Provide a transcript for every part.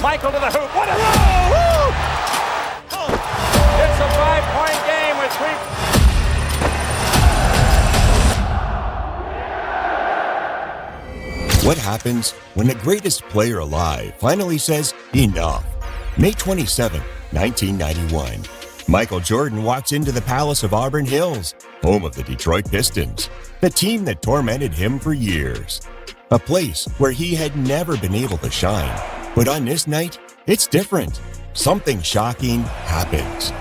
Michael to the hoop. What a throw! It's a 5-point game with 3. What happens when the greatest player alive finally says enough? May 27, 1991. Michael Jordan walks into the Palace of Auburn Hills, home of the Detroit Pistons, the team that tormented him for years. A place where he had never been able to shine. But on this night, it's different. Something shocking happens.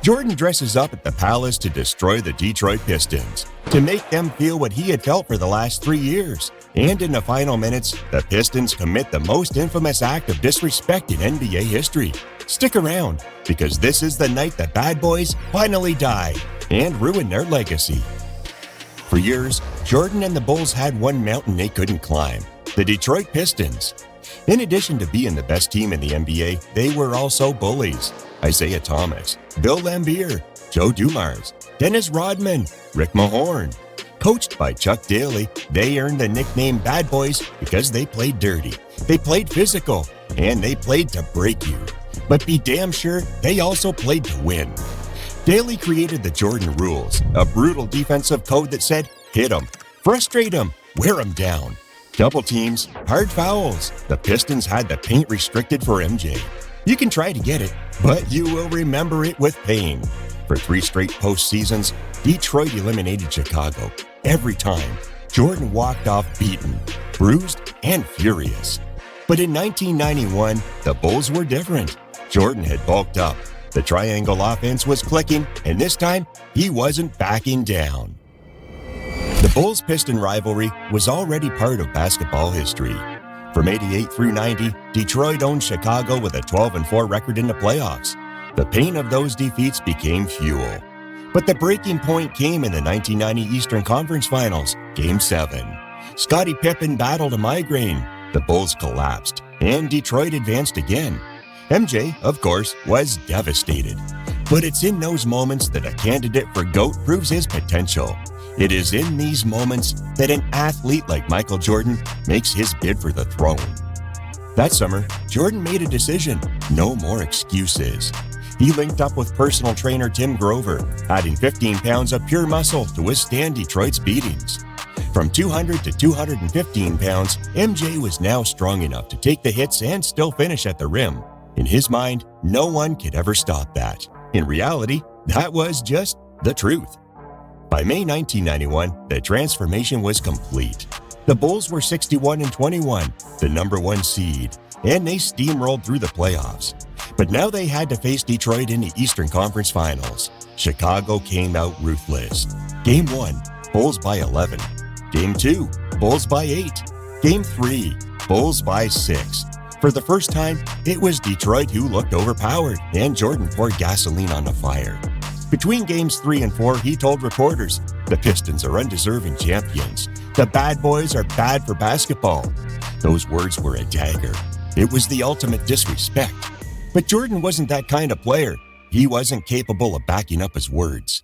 Jordan dresses up at the Palace to destroy the Detroit Pistons, to make them feel what he had felt for the last 3 years. And in the final minutes, the Pistons commit the most infamous act of disrespect in NBA history. Stick around, because this is the night the bad boys finally die and ruin their legacy. For years, Jordan and the Bulls had one mountain they couldn't climb: the Detroit Pistons. In addition to being the best team in the NBA, they were also bullies. Isaiah Thomas, Bill Laimbeer, Joe Dumars, Dennis Rodman, Rick Mahorn. Coached by Chuck Daly, they earned the nickname Bad Boys because they played dirty, they played physical, and they played to break you. But be damn sure they also played to win. Daly created the Jordan rules, a brutal defensive code that said, hit 'em, frustrate 'em, wear 'em down. Double teams, hard fouls. The Pistons had the paint restricted for MJ. You can try to get it, but you will remember it with pain. For 3 straight postseasons, Detroit eliminated Chicago. Every time, Jordan walked off beaten, bruised, and furious. But in 1991, the Bulls were different. Jordan had bulked up. The triangle offense was clicking, and this time, he wasn't backing down. The Bulls-Piston rivalry was already part of basketball history. From 88 through 90, Detroit owned Chicago with a 12-4 record in the playoffs. The pain of those defeats became fuel. But the breaking point came in the 1990 Eastern Conference Finals, Game 7. Scottie Pippen battled a migraine. The Bulls collapsed, and Detroit advanced again. MJ, of course, was devastated. But it's in those moments that a candidate for GOAT proves his potential. It is in these moments that an athlete like Michael Jordan makes his bid for the throne. That summer, Jordan made a decision: no more excuses. He linked up with personal trainer Tim Grover, adding 15 pounds of pure muscle to withstand Detroit's beatings. From 200 to 215 pounds, MJ was now strong enough to take the hits and still finish at the rim. In his mind, no one could ever stop that. In reality, that was just the truth. By May 1991, the transformation was complete. The Bulls were 61-21, the number 1 seed, and they steamrolled through the playoffs. But now they had to face Detroit in the Eastern Conference Finals. Chicago came out ruthless. Game 1, Bulls by 11. Game 2, Bulls by 8. Game 3, Bulls by 6. For the first time, it was Detroit who looked overpowered, and Jordan poured gasoline on the fire. Between games 3 and 4, he told reporters, "The Pistons are undeserving champions. The bad boys are bad for basketball." Those words were a dagger. It was the ultimate disrespect. But Jordan wasn't that kind of player. He wasn't capable of backing up his words.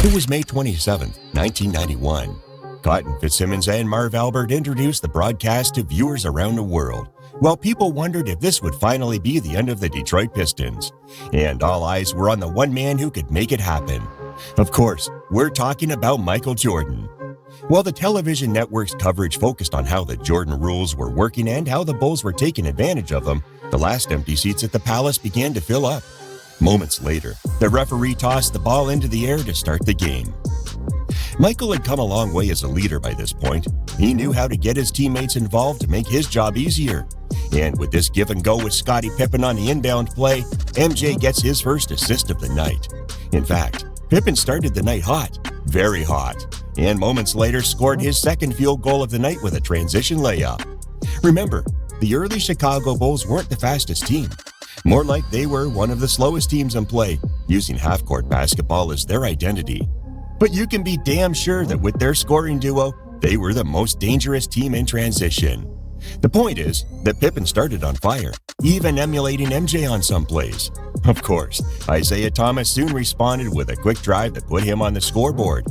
It was May 27, 1991. Cotton Fitzsimmons and Marv Albert introduced the broadcast to viewers around the world, while people wondered if this would finally be the end of the Detroit Pistons. And all eyes were on the one man who could make it happen. Of course, we're talking about Michael Jordan. While the television network's coverage focused on how the Jordan rules were working and how the Bulls were taking advantage of them, the last empty seats at the Palace began to fill up. Moments later, the referee tossed the ball into the air to start the game. Michael had come a long way as a leader by this point. He knew how to get his teammates involved to make his job easier. And with this give and go with Scottie Pippen on the inbound play, MJ gets his first assist of the night. In fact, Pippen started the night hot, very hot, and moments later scored his second field goal of the night with a transition layup. Remember, the early Chicago Bulls weren't the fastest team. More like they were one of the slowest teams in play, using half-court basketball as their identity. But you can be damn sure that with their scoring duo, they were the most dangerous team in transition. The point is that Pippen started on fire, even emulating MJ on some plays. Of course, Isaiah Thomas soon responded with a quick drive that put him on the scoreboard.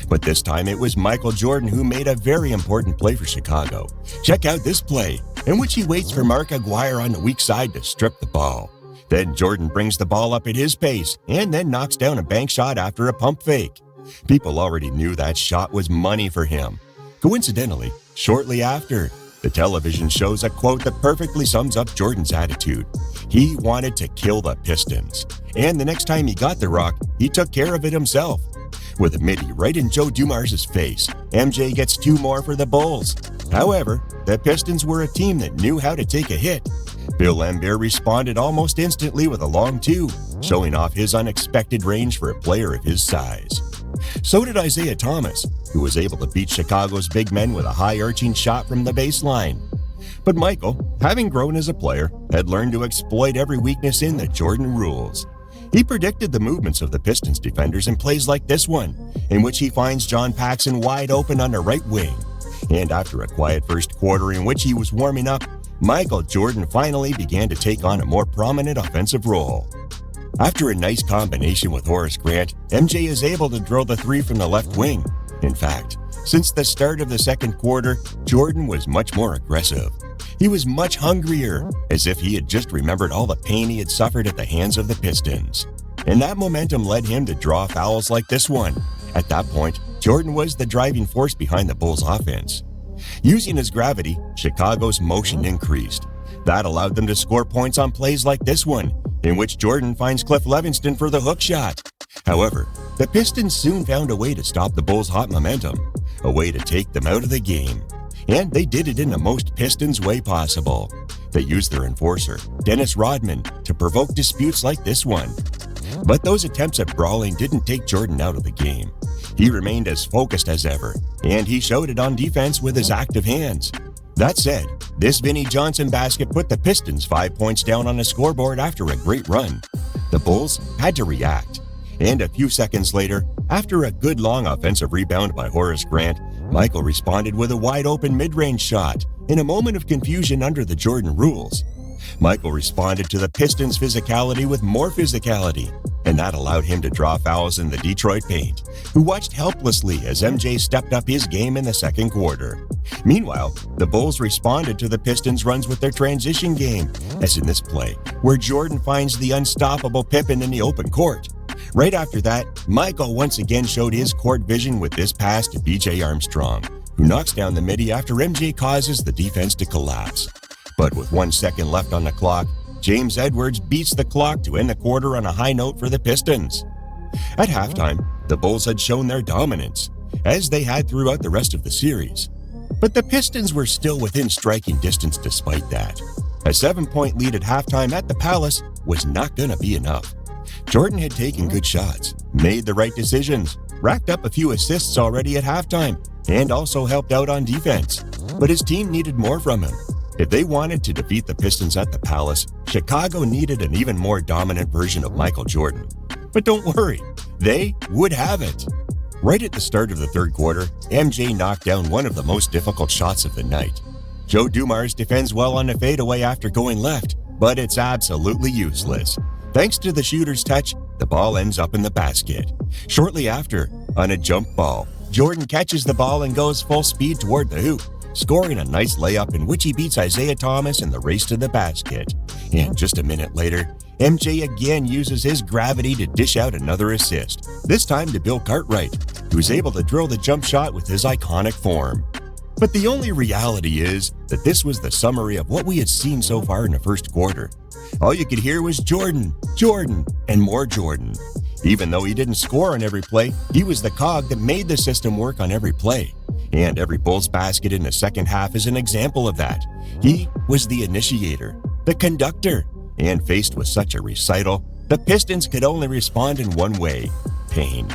But this time it was Michael Jordan who made a very important play for Chicago. Check out this play. in which he waits for Mark Aguirre on the weak side to strip the ball. Then Jordan brings the ball up at his pace and then knocks down a bank shot after a pump fake. People already knew that shot was money for him. Coincidentally, shortly after, the television shows a quote that perfectly sums up Jordan's attitude. He wanted to kill the Pistons. And the next time he got the rock, he took care of it himself. With a midi right in Joe Dumars' face, MJ gets 2 more for the Bulls. However, the Pistons were a team that knew how to take a hit. Bill Laimbeer responded almost instantly with a long 2, showing off his unexpected range for a player of his size. So did Isaiah Thomas, who was able to beat Chicago's big men with a high-arching shot from the baseline. But Michael, having grown as a player, had learned to exploit every weakness in the Jordan rules. He predicted the movements of the Pistons defenders in plays like this one, in which he finds John Paxson wide open on the right wing. And after a quiet first quarter in which he was warming up, Michael Jordan finally began to take on a more prominent offensive role. After a nice combination with Horace Grant, MJ is able to drill the 3 from the left wing. In fact, since the start of the second quarter, Jordan was much more aggressive. He was much hungrier, as if he had just remembered all the pain he had suffered at the hands of the Pistons. And that momentum led him to draw fouls like this one. At that point, Jordan was the driving force behind the Bulls' offense. Using his gravity, Chicago's motion increased. That allowed them to score points on plays like this one, in which Jordan finds Cliff Levingston for the hook shot. However, the Pistons soon found a way to stop the Bulls' hot momentum, a way to take them out of the game. And they did it in the most Pistons way possible. They used their enforcer, Dennis Rodman, to provoke disputes like this one. But those attempts at brawling didn't take Jordan out of the game. He remained as focused as ever, and he showed it on defense with his active hands. That said, this Vinnie Johnson basket put the Pistons 5 points down on the scoreboard after a great run. The Bulls had to react. And a few seconds later, after a good long offensive rebound by Horace Grant, Michael responded with a wide-open mid-range shot in a moment of confusion under the Jordan rules. Michael responded to the Pistons' physicality with more physicality, and that allowed him to draw fouls in the Detroit paint, who watched helplessly as MJ stepped up his game in the second quarter. Meanwhile, the Bulls responded to the Pistons' runs with their transition game, as in this play, where Jordan finds the unstoppable Pippen in the open court. Right after that, Michael once again showed his court vision with this pass to B.J. Armstrong, who knocks down the midi after MJ causes the defense to collapse. But with 1 second left on the clock, James Edwards beats the clock to end the quarter on a high note for the Pistons. At halftime, the Bulls had shown their dominance, as they had throughout the rest of the series. But the Pistons were still within striking distance despite that. A 7-point lead at halftime at the Palace was not going to be enough. Jordan had taken good shots, made the right decisions, racked up a few assists already at halftime, and also helped out on defense. But his team needed more from him. If they wanted to defeat the Pistons at the Palace, Chicago needed an even more dominant version of Michael Jordan. But don't worry, they would have it. Right at the start of the third quarter, MJ knocked down one of the most difficult shots of the night. Joe Dumars defends well on the fadeaway after going left, but it's absolutely useless. Thanks to the shooter's touch, the ball ends up in the basket. Shortly after, on a jump ball, Jordan catches the ball and goes full speed toward the hoop, scoring a nice layup in which he beats Isaiah Thomas in the race to the basket. And just a minute later, MJ again uses his gravity to dish out another assist, this time to Bill Cartwright, who's able to drill the jump shot with his iconic form. But the only reality is that this was the summary of what we had seen so far in the first quarter. All you could hear was Jordan, Jordan, and more Jordan. Even though he didn't score on every play, he was the cog that made the system work on every play. And every Bulls basket in the second half is an example of that. He was the initiator, the conductor, and faced with such a recital, the Pistons could only respond in one way: pain.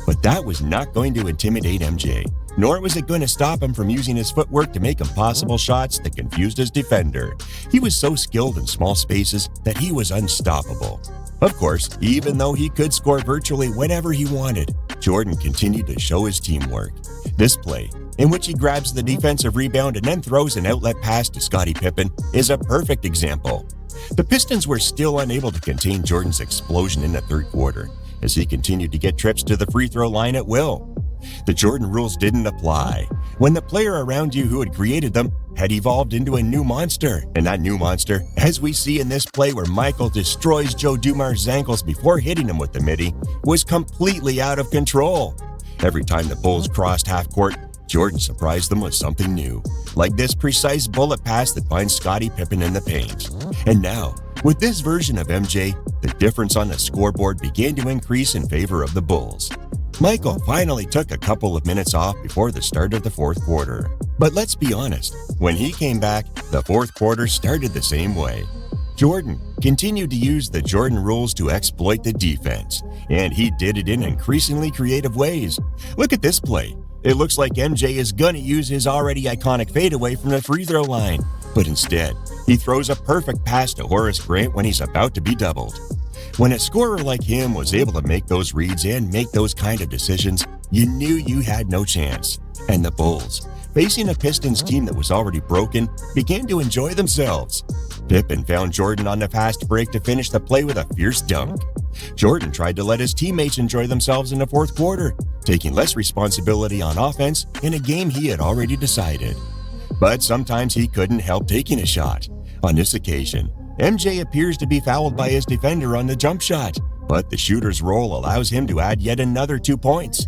But that was not going to intimidate MJ, nor was it going to stop him from using his footwork to make impossible shots that confused his defender. He was so skilled in small spaces that he was unstoppable. Of course, even though he could score virtually whenever he wanted, Jordan continued to show his teamwork. This play, in which he grabs the defensive rebound and then throws an outlet pass to Scottie Pippen, is a perfect example. The Pistons were still unable to contain Jordan's explosion in the third quarter, as he continued to get trips to the free throw line at will. The Jordan rules didn't apply when the player around you who had created them had evolved into a new monster. And that new monster, as we see in this play where Michael destroys Joe Dumars' ankles before hitting him with the midi, was completely out of control. Every time the Bulls crossed half court, Jordan surprised them with something new, like this precise bullet pass that finds Scottie Pippen in the paint. And now, with this version of MJ, the difference on the scoreboard began to increase in favor of the Bulls. Michael finally took a couple of minutes off before the start of the fourth quarter. But let's be honest, when he came back, the fourth quarter started the same way. Jordan continued to use the Jordan rules to exploit the defense, and he did it in increasingly creative ways. Look at this play. It looks like MJ is gonna use his already iconic fadeaway from the free throw line, but instead, he throws a perfect pass to Horace Grant when he's about to be doubled. When a scorer like him was able to make those reads and make those kind of decisions, you knew you had no chance. And the Bulls, facing a Pistons team that was already broken, began to enjoy themselves. Pippen found Jordan on the fast break to finish the play with a fierce dunk. Jordan tried to let his teammates enjoy themselves in the fourth quarter, taking less responsibility on offense in a game he had already decided. But sometimes he couldn't help taking a shot. On this occasion, MJ appears to be fouled by his defender on the jump shot, but the shooter's role allows him to add yet another 2 points.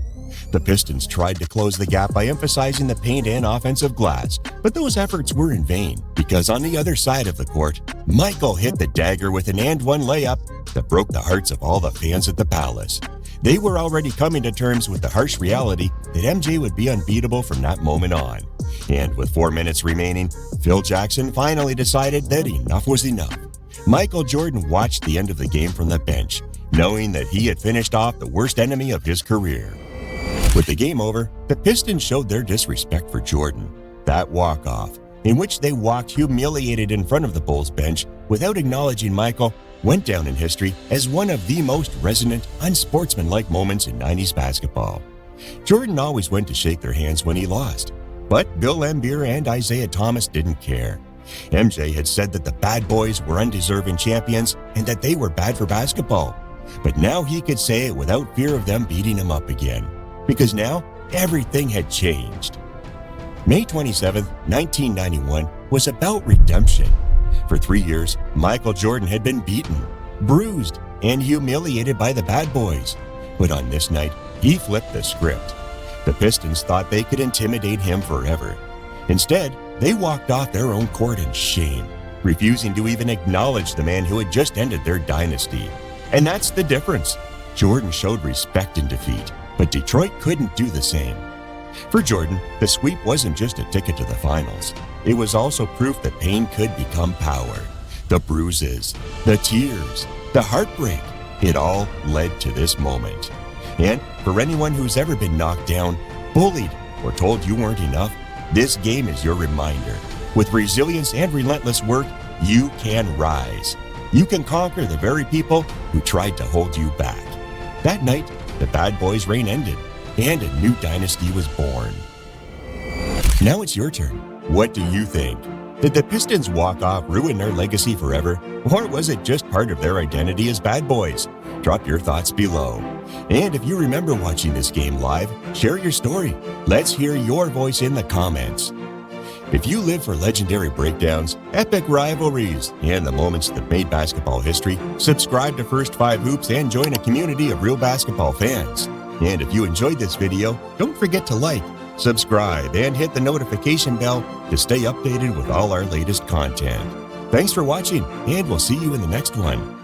The Pistons tried to close the gap by emphasizing the paint and offensive glass, but those efforts were in vain because on the other side of the court, Michael hit the dagger with an and-one layup that broke the hearts of all the fans at the Palace. They were already coming to terms with the harsh reality that MJ would be unbeatable from that moment on. And with 4 minutes remaining, Phil Jackson finally decided that enough was enough. Michael Jordan watched the end of the game from the bench, knowing that he had finished off the worst enemy of his career. With the game over, the Pistons showed their disrespect for Jordan. That walk-off, in which they walked humiliated in front of the Bulls bench without acknowledging Michael, went down in history as one of the most resonant, unsportsmanlike moments in 90s basketball. Jordan always went to shake their hands when he lost, but Bill Laimbeer and Isaiah Thomas didn't care. MJ had said that the bad boys were undeserving champions and that they were bad for basketball. But now he could say it without fear of them beating him up again, because now everything had changed. May 27, 1991 was about redemption. For 3 years, Michael Jordan had been beaten, bruised, and humiliated by the bad boys. But on this night, he flipped the script. The Pistons thought they could intimidate him forever. Instead, they walked off their own court in shame, refusing to even acknowledge the man who had just ended their dynasty. And that's the difference. Jordan showed respect in defeat, but Detroit couldn't do the same. For Jordan, the sweep wasn't just a ticket to the finals. It was also proof that pain could become power. The bruises, the tears, the heartbreak, it all led to this moment. And for anyone who's ever been knocked down, bullied, or told you weren't enough, this game is your reminder. With resilience and relentless work, you can rise. You can conquer the very people who tried to hold you back. That night, the bad boys' reign ended, and a new dynasty was born. Now it's your turn. What do you think? Did the Pistons walk-off ruin their legacy forever, or was it just part of their identity as bad boys? Drop your thoughts below. And if you remember watching this game live, share your story. Let's hear your voice in the comments. If you live for legendary breakdowns, epic rivalries, and the moments that made basketball history, subscribe to First 5 Hoops and join a community of real basketball fans. And if you enjoyed this video, don't forget to like, subscribe, and hit the notification bell to stay updated with all our latest content. Thanks for watching, and we'll see you in the next one.